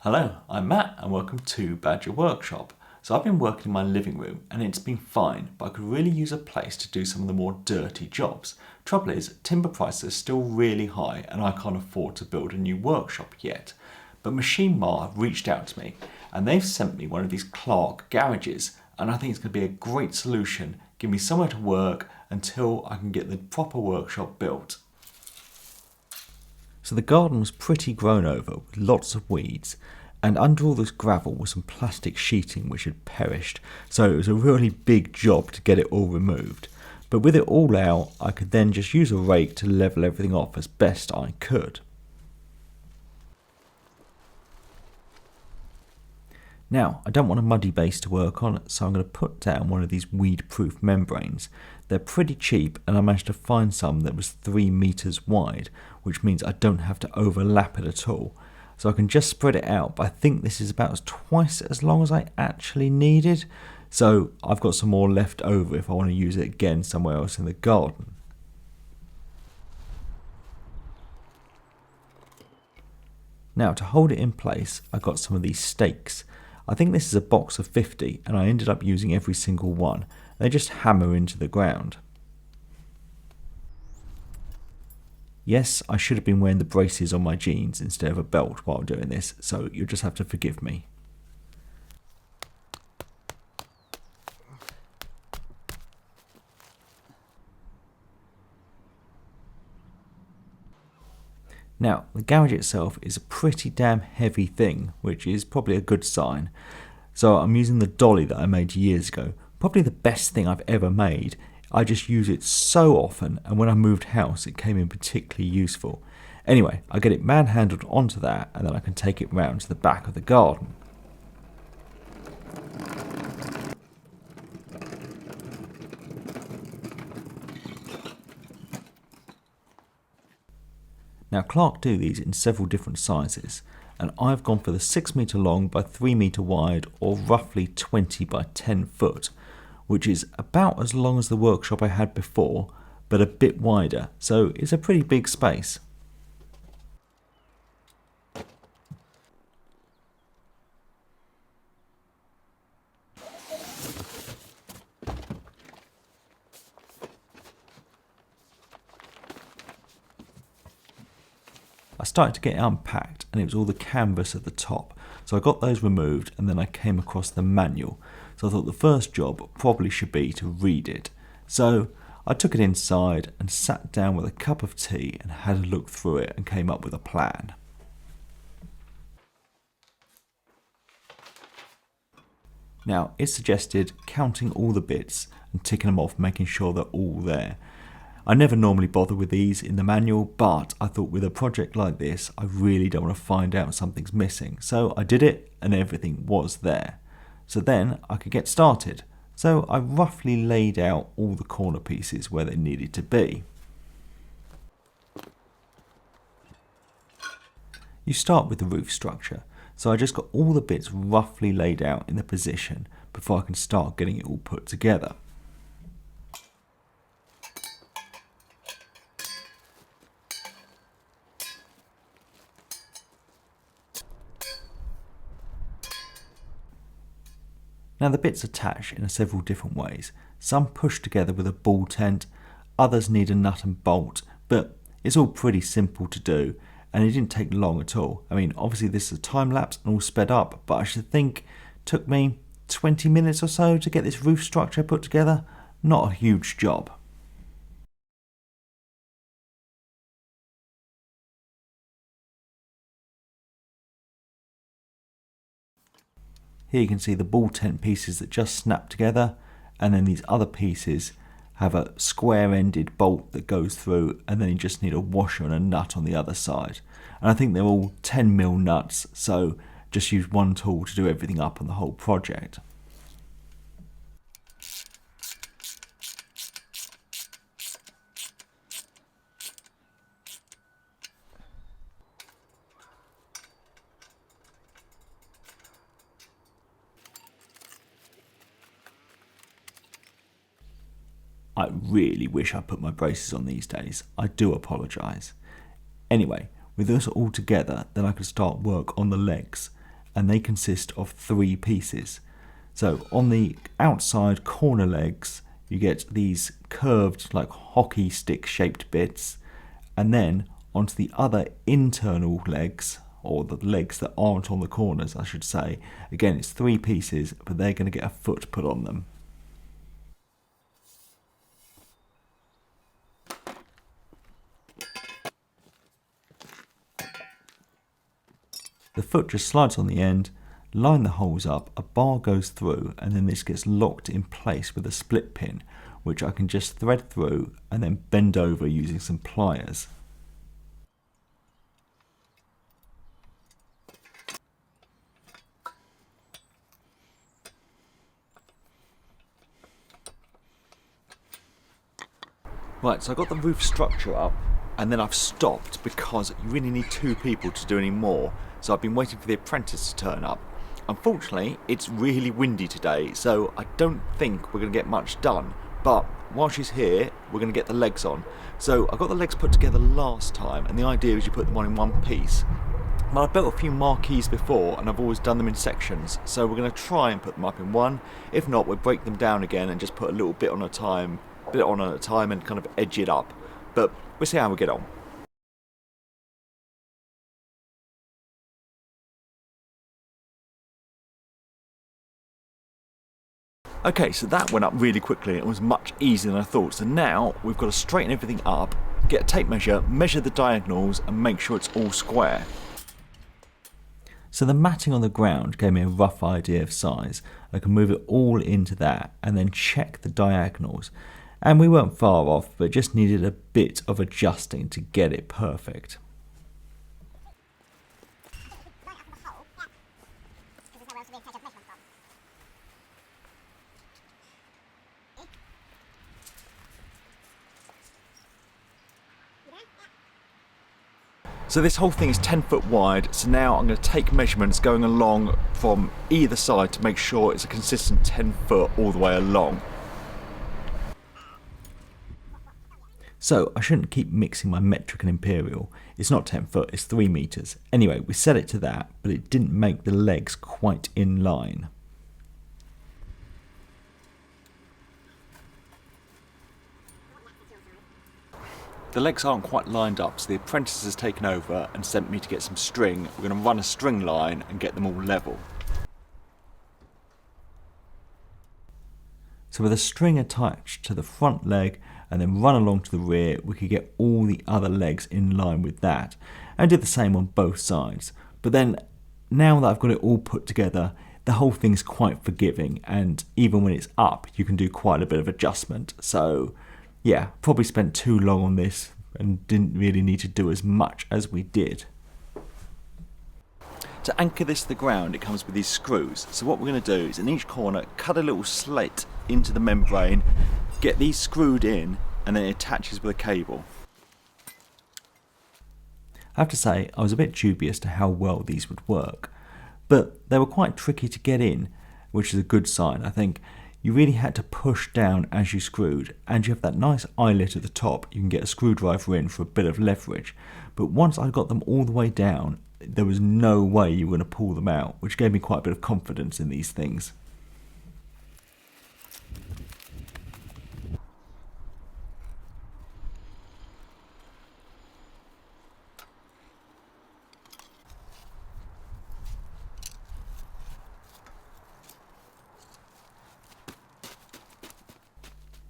Hello, I'm Matt and welcome to Badger Workshop. So I've been working in my living room and it's been fine, but I could really use a place to do some of the more dirty jobs. Trouble is, timber prices are still really high and I can't afford to build a new workshop yet. But Machine Mart have reached out to me and they've sent me one of these Clarke Garages, and I think it's going to be a great solution, give me somewhere to work until I can get the proper workshop built. So the garden was pretty grown over with lots of weeds, and under all this gravel was some plastic sheeting which had perished, so it was a really big job to get it all removed. But with it all out, I could then just use a rake to level everything off as best I could. Now, I don't want a muddy base to work on, so I'm going to put down one of these weed-proof membranes. They're pretty cheap, and I managed to find some that was 3 meters wide, which means I don't have to overlap it at all. So I can just spread it out, but I think this is about twice as long as I actually needed. So I've got some more left over if I want to use it again somewhere else in the garden. Now, to hold it in place, I got some of these stakes. I think this is a box of 50 and I ended up using every single one. They just hammer into the ground. Yes, I should have been wearing the braces on my jeans instead of a belt while doing this, so you'll just have to forgive me. Now, the garage itself is a pretty damn heavy thing, which is probably a good sign. So I'm using the dolly that I made years ago, probably the best thing I've ever made. I just use it so often, and when I moved house it came in particularly useful. Anyway, I get it manhandled onto that, and then I can take it round to the back of the garden. Now Clarke do these in several different sizes, and I've gone for the 6 meter long by 3 meter wide, or roughly 20 by 10 foot, which is about as long as the workshop I had before, but a bit wider, so it's a pretty big space. I started to get it unpacked and it was all the canvas at the top, so I got those removed and then I came across the manual. So I thought the first job probably should be to read it. So I took it inside and sat down with a cup of tea and had a look through it and came up with a plan. Now it suggested counting all the bits and ticking them off, making sure they're all there. I never normally bother with these in the manual, but I thought with a project like this, I really don't want to find out something's missing. So I did it and everything was there. So then I could get started. So I roughly laid out all the corner pieces where they needed to be. You start with the roof structure. So I just got all the bits roughly laid out in the position before I can start getting it all put together. Now the bits attach in several different ways. Some push together with a ball tent, others need a nut and bolt, but it's all pretty simple to do and it didn't take long at all. I mean, obviously this is a time lapse and all sped up, but I should think it took me 20 minutes or so to get this roof structure put together. Not a huge job. Here you can see the ball tent pieces that just snap together, and then these other pieces have a square-ended bolt that goes through, and then you just need a washer and a nut on the other side. And I think they're all 10mm nuts, so just use one tool to do everything up on the whole project. I really wish I put my braces on these days. I do apologise. Anyway, with this all together, then I could start work on the legs. and they consist of 3 pieces. So on the outside corner legs, you get these curved like hockey stick shaped bits, and then onto the other internal legs, or the legs that aren't on the corners I should say, again it's 3 pieces, but they're going to get a foot put on them. The foot just slides on the end, line the holes up, a bar goes through, and then this gets locked in place with a split pin, which I can just thread through and then bend over using some pliers. Right, so I got the roof structure up, and then I've stopped because you really need 2 people to do any more, so I've been waiting for the apprentice to turn up. Unfortunately, it's really windy today, so I don't think we're going to get much done, but while she's here, we're going to get the legs on. So I got the legs put together last time, and the idea is you put them on in one piece. Well, I've built a few marquees before, and I've always done them in sections, so we're going to try and put them up in one. If not, we'll break them down again and just put a little bit on at a time and kind of edge it up. But we'll see how we get on. Okay, so that went up really quickly. It was much easier than I thought. So now we've got to straighten everything up, get a tape measure, measure the diagonals and make sure it's all square. So the matting on the ground gave me a rough idea of size. I can move it all into that and then check the diagonals. And we weren't far off, but just needed a bit of adjusting to get it perfect. So this whole thing is 10 foot wide, so now I'm going to take measurements going along from either side to make sure it's a consistent 10 foot all the way along. So I shouldn't keep mixing my metric and imperial. It's not 10 foot, it's 3 meters. Anyway, we set it to that, but it didn't make the legs quite in line. The legs aren't quite lined up, so the apprentice has taken over and sent me to get some string. We're going to run a string line and get them all level. So with a string attached to the front leg and then run along to the rear, we could get all the other legs in line with that, and did the same on both sides. But then, now that I've got it all put together, the whole thing's quite forgiving, and even when it's up, you can do quite a bit of adjustment. So yeah, probably spent too long on this and didn't really need to do as much as we did. To anchor this to the ground, it comes with these screws. So what we're going to do is in each corner, cut a little slit into the membrane, get these screwed in, and then it attaches with a cable. I have to say, I was a bit dubious to how well these would work, but they were quite tricky to get in, which is a good sign. I think you really had to push down as you screwed, and you have that nice eyelet at the top. You can get a screwdriver in for a bit of leverage, but once I got them all the way down, there was no way you were going to pull them out, which gave me quite a bit of confidence in these things.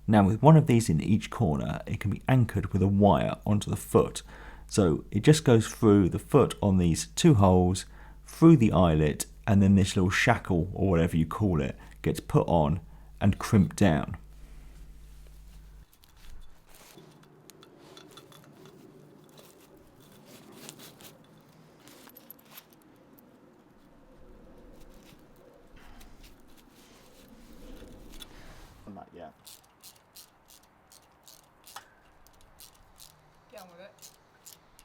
Now with one of these in each corner, it can be anchored with a wire onto the foot. So it just goes through the foot on these 2 holes, through the eyelet, and then this little shackle, or whatever you call it, gets put on and crimped down. Not yet. Get on with it.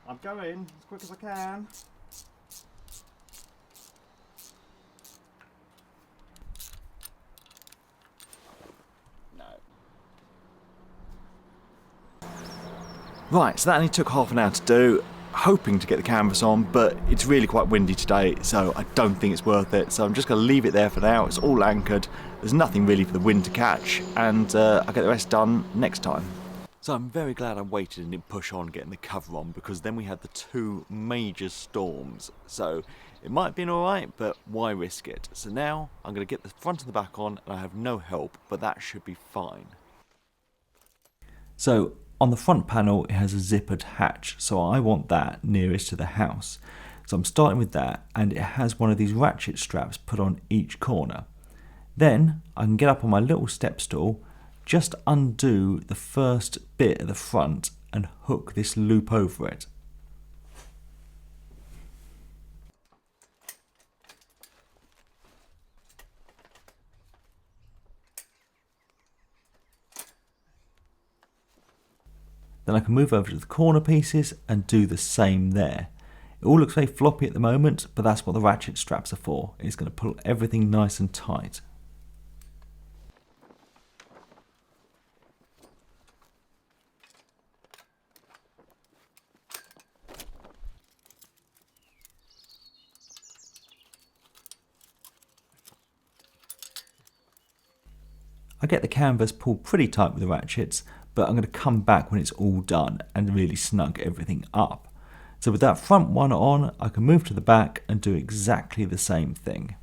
I'm going as quick as I can. No. Right, so that only took half an hour to do. hoping to get the canvas on, but it's really quite windy today, so I don't think it's worth it. So I'm just going to leave it there for now. It's all anchored. There's nothing really for the wind to catch, and I'll get the rest done next time. So I'm very glad I waited and didn't push on getting the cover on, because then we had the two major storms. So it might have been alright, but why risk it? So now I'm going to get the front and the back on, and I have no help, but that should be fine. So on the front panel it has a zippered hatch, so I want that nearest to the house. So I'm starting with that, and it has one of these ratchet straps put on each corner. Then I can get up on my little step stool, just undo the first bit at the front and hook this loop over it. Then I can move over to the corner pieces and do the same there. It all looks very floppy at the moment, but that's what the ratchet straps are for. It's going to pull everything nice and tight. I get the canvas pulled pretty tight with the ratchets, but I'm going to come back when it's all done and really snug everything up. So with that front one on, I can move to the back and do exactly the same thing.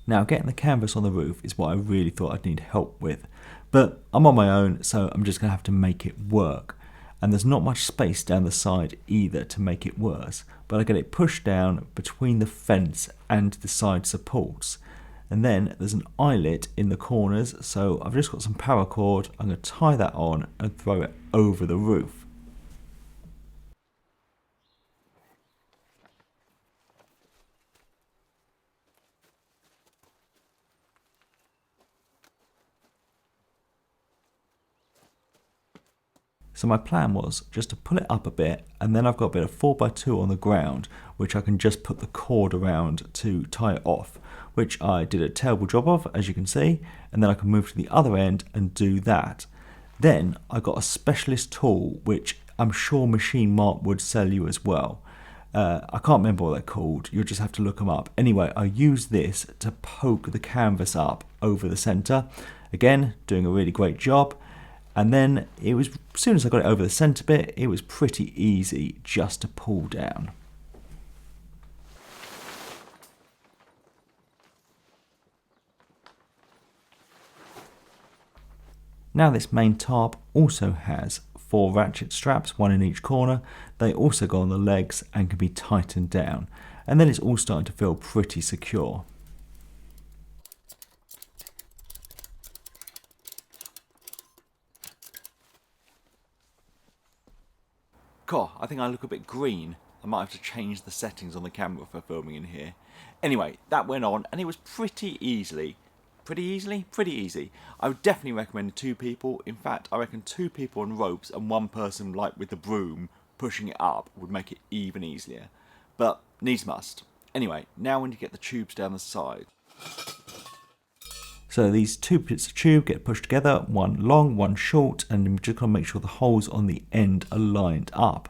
Now getting the canvas on the roof is what I really thought I'd need help with, but I'm on my own, so I'm just going to have to make it work. And there's not much space down the side either to make it worse, but I get it pushed down between the fence and the side supports. And then there's an eyelet in the corners, so I've just got some paracord. I'm going to tie that on and throw it over the roof. So my plan was just to pull it up a bit, and then I've got a bit of 4x2 on the ground, which I can just put the cord around to tie it off, which I did a terrible job of, as you can see, and then I can move to the other end and do that. Then I got a specialist tool, which I'm sure Machine Mart would sell you as well. I can't remember what they're called, you'll just have to look them up. Anyway, I used this to poke the canvas up over the centre. Again, doing a really great job. And then it was, as soon as I got it over the centre bit, it was pretty easy just to pull down. Now this main tarp also has 4 ratchet straps, one in each corner. They also go on the legs and can be tightened down. And then it's all starting to feel pretty secure. God, I think I look a bit green. I might have to change the settings on the camera for filming in here. Anyway, that went on, and it was pretty easy. Pretty easy. I would definitely recommend 2 people. In fact, I reckon 2 people on ropes and 1 person like with the broom pushing it up would make it even easier. But needs must. Anyway, now when you get the tubes down the side. So these 2 bits of tube get pushed together, one long, one short, and we're just going to make sure the holes on the end are lined up.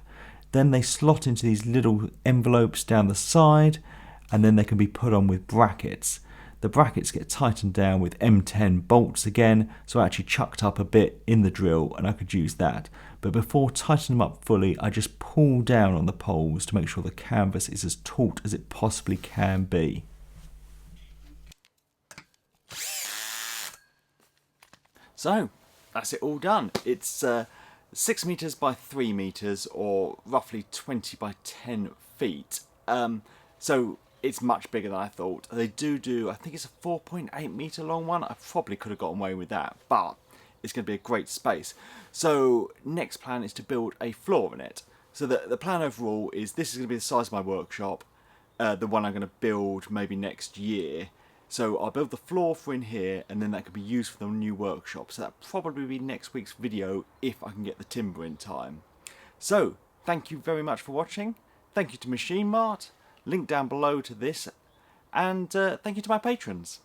Then they slot into these little envelopes down the side, and then they can be put on with brackets. The brackets get tightened down with M10 bolts again, so I actually chucked up a bit in the drill and I could use that. But before tightening them up fully, I just pull down on the poles to make sure the canvas is as taut as it possibly can be. So, that's it all done. It's 6 meters by 3 meters, or roughly 20 by 10 feet. So it's much bigger than I thought. They do, I think it's a 4.8 meter long one. I probably could have gotten away with that, but it's going to be a great space. So next plan is to build a floor in it. So the plan overall is this is going to be the size of my workshop, the one I'm going to build maybe next year. So I'll build the floor for in here, and then that can be used for the new workshop. So that'll probably be next week's video if I can get the timber in time. So thank you very much for watching. Thank you to Mart, link down below to this, and thank you to my patrons.